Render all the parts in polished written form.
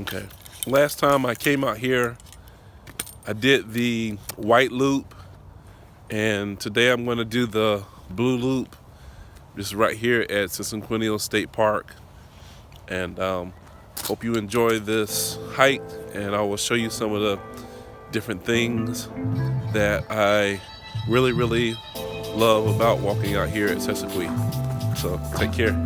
Okay. Last time I came out here, I did the white loop, and today I'm going to do the blue loop, just right here at Sesquicentennial State Park. And hope you enjoy this hike, and I will show you some of the different things that I really love about walking out here at Sesquicentennial. So take care.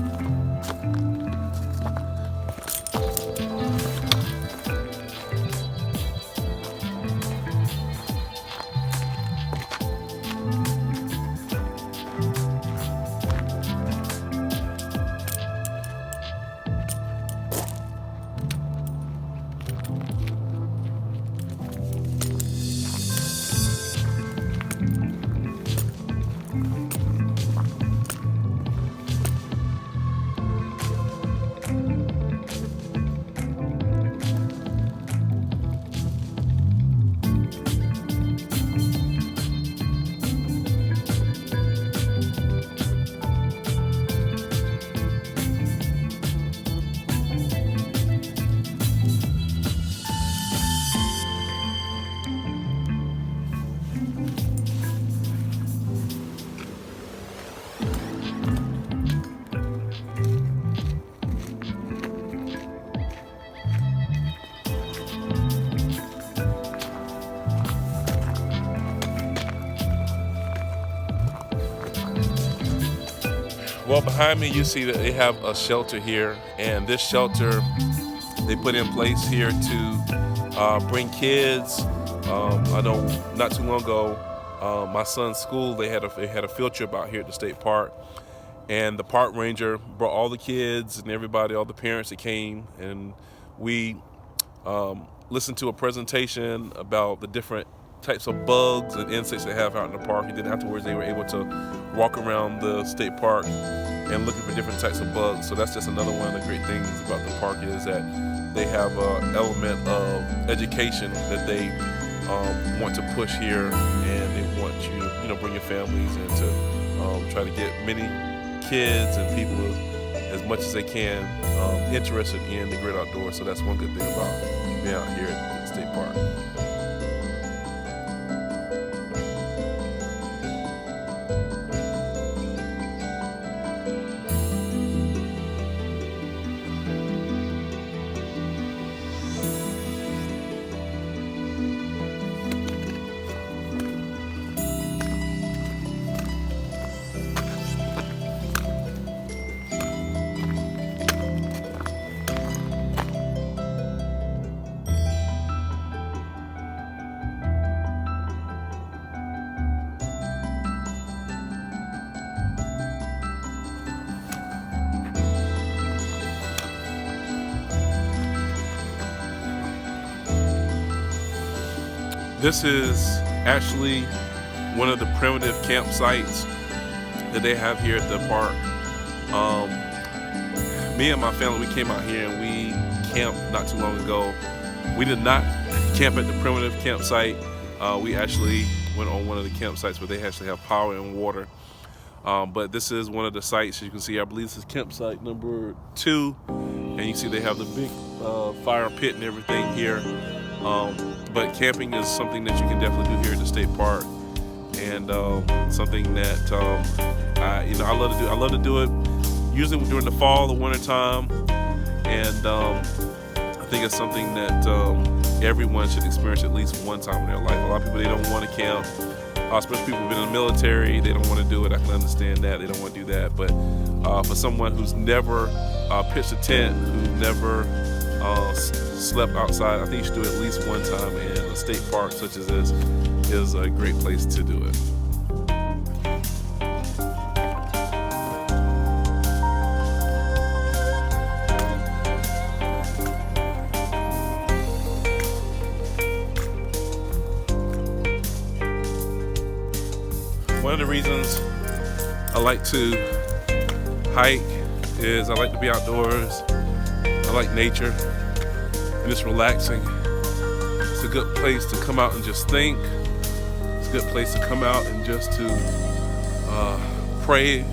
Well, behind me you see that they have a shelter here, and this shelter they put in place here to bring kids. I know not too long ago, my son's school they had a field trip out here at the state park, and the park ranger brought all the kids and everybody, all the parents that came, and we listened to a presentation about the different types of bugs and insects they have out in the park. And then afterwards they were able to walk around the state park and looking for different types of bugs. So that's just another one of the great things about the park, is that they have an element of education that they want to push here, and they want you to bring your families and to try to get many kids and people as much as they can interested in the great outdoors. So that's one good thing about being out here at the state park. This is actually one of the primitive campsites that they have here at the park. Me and my family, we came out here and we camped not too long ago. We did not camp at the primitive campsite. We actually went on one of the campsites where they actually have power and water. But this is one of the sites, as you can see. I believe this is campsite number 2. And you see they have the big fire pit and everything here. But camping is something that you can definitely do here at the state park, and something that I love to do. I love to do it usually during the fall, the winter time, and I think it's something that everyone should experience at least one time in their life. A lot of people, they don't want to camp, especially people who've been in the military. They don't want to do it. I can understand that. They don't want to do that. But for someone who's never pitched a tent, who never slept outside, I think you should do it at least one time, and a state park such as this is a great place to do it. One of the reasons I like to hike is I like to be outdoors. I like nature, and it's relaxing. It's a good place to come out and just think. It's a good place to come out and just to pray,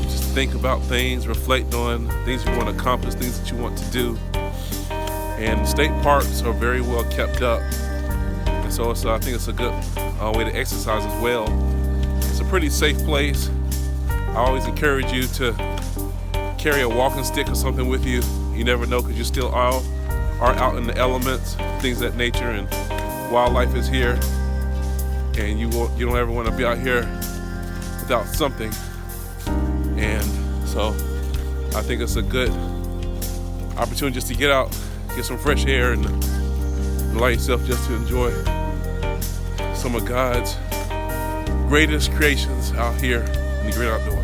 just think about things, reflect on things you want to accomplish, things that you want to do. And state parks are very well kept up. And so I think it's a good way to exercise as well. It's a pretty safe place. I always encourage you to carry a walking stick or something with you. You never know, because you still are out in the elements, things of that nature, and wildlife is here. And you don't ever want to be out here without something. And so I think it's a good opportunity just to get out, get some fresh air, and allow yourself just to enjoy some of God's greatest creations out here in the great outdoors.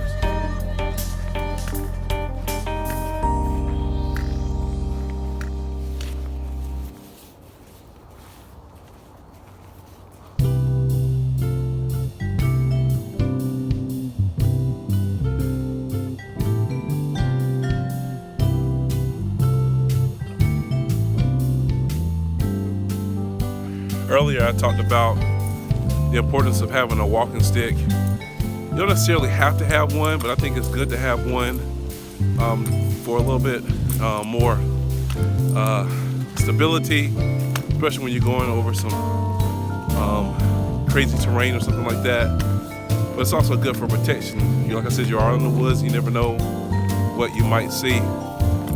Earlier I talked about the importance of having a walking stick. You don't necessarily have to have one, but I think it's good to have one for a little bit more stability, especially when you're going over some crazy terrain or something like that. But it's also good for protection. Like I said, you're out in the woods, you never know what you might see.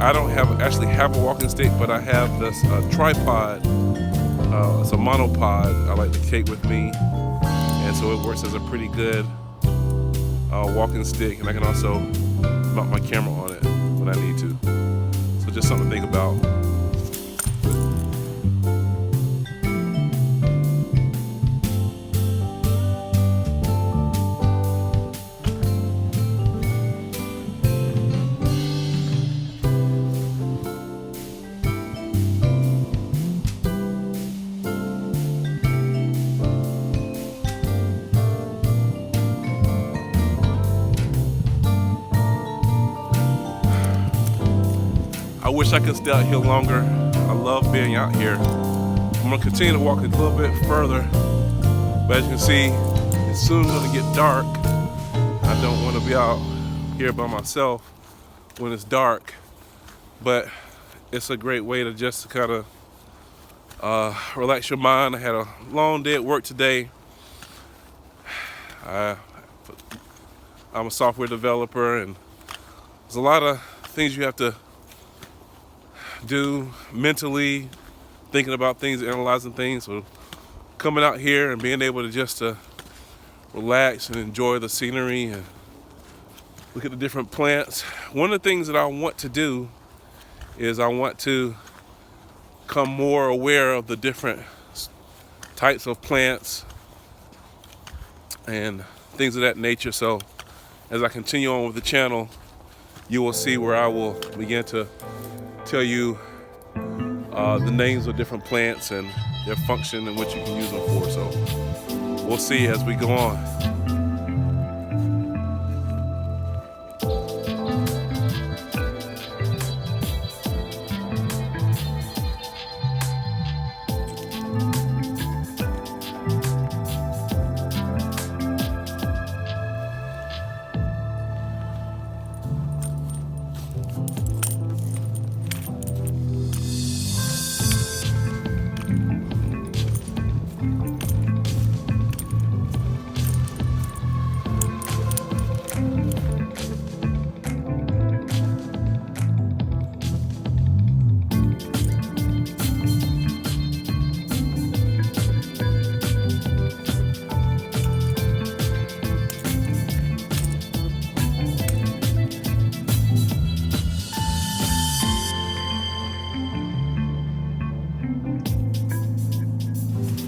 I don't actually have a walking stick, but I have this tripod. It's a monopod I like to take with me, and so it works as a pretty good walking stick, and I can also mount my camera on it when I need to. So just something to think about. I wish I could stay out here longer. I love being out here. I'm gonna continue to walk a little bit further, but as you can see, it's soon gonna get dark. I don't wanna be out here by myself when it's dark, but it's a great way to just kind of relax your mind. I had a long day at work today. I'm a software developer, and there's a lot of things you have to do mentally, thinking about things, analyzing things. So coming out here and being able to just relax and enjoy the scenery and look at the different plants. One of the things that I want to do is I want to become more aware of the different types of plants and things of that nature. So as I continue on with the channel, you will see where I will begin to tell you the names of different plants and their function and what you can use them for. So we'll see as we go on.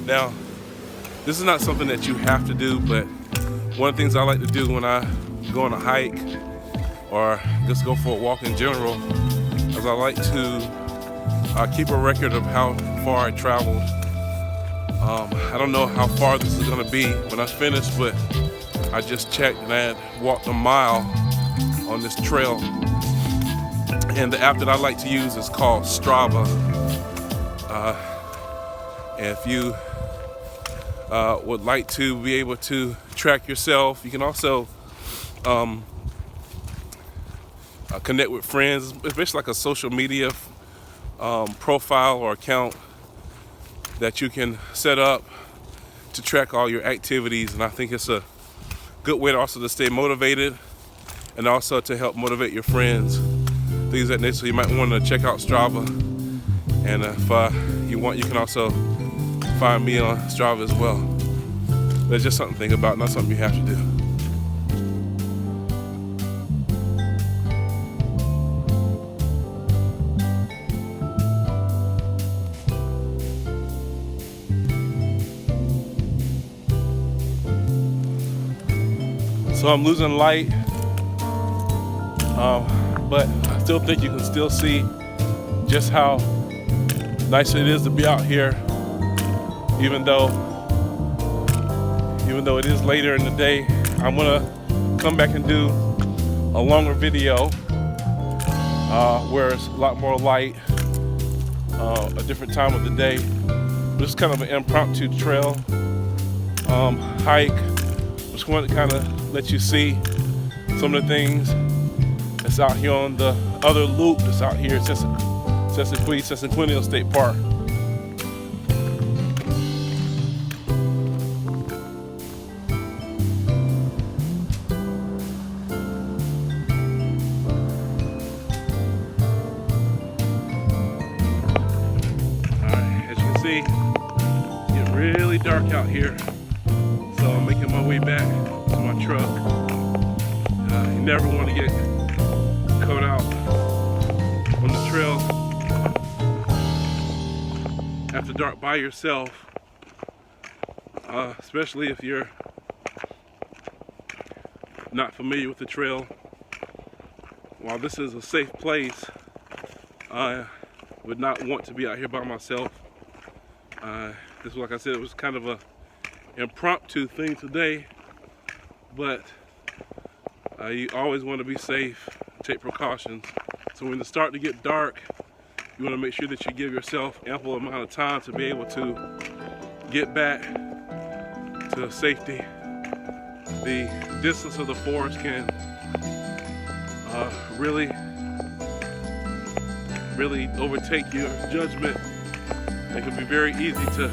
Now, this is not something that you have to do, but one of the things I like to do when I go on a hike or just go for a walk in general is I like to keep a record of how far I traveled. I don't know how far this is going to be when I finish, but I just checked and I had walked a mile on this trail. And the app that I like to use is called Strava. And if you would like to be able to track yourself, you can also connect with friends. It's basically like a social media profile or account that you can set up to track all your activities, and I think it's a good way to also to stay motivated and also to help motivate your friends, things like that. So you might want to check out Strava, and if you want, you can also find me on Strava as well. That's just something to think about, not something you have to do. So I'm losing light, but I still think you can still see just how nice it is to be out here, even though it is later in the day. I'm gonna come back and do a longer video where it's a lot more light, a different time of the day. This is kind of an impromptu trail hike. Just wanted to kind of let you see some of the things that's out here on the other loop that's out here at Sesquicentennial State Park. Alright, as you can see, it's getting really dark out here. So I'm making my way back to my truck. You never want to get caught out on the trail after dark by yourself, especially if you're not familiar with the trail. While this is a safe place, I would not want to be out here by myself. This, like I said, it was kind of a impromptu thing today, but you always want to be safe, take precautions. So when it's starting to get dark, you want to make sure that you give yourself ample amount of time to be able to get back to safety. The distance of the forest can really overtake your judgment. It can be very easy to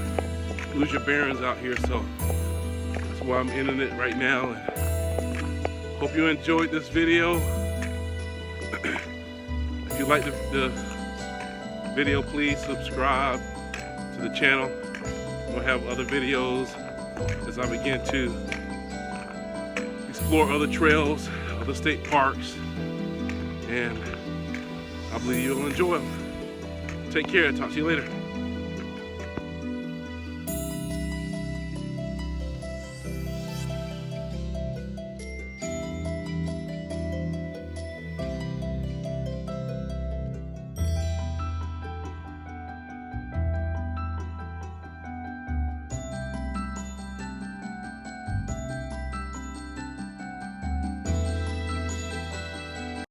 lose your bearings out here, so that's why I'm ending it right now. And hope you enjoyed this video. If you like the video, please subscribe to the channel. We'll have other videos as I begin to explore other trails, other state parks, and I believe you'll enjoy them. Take care. Talk to you later.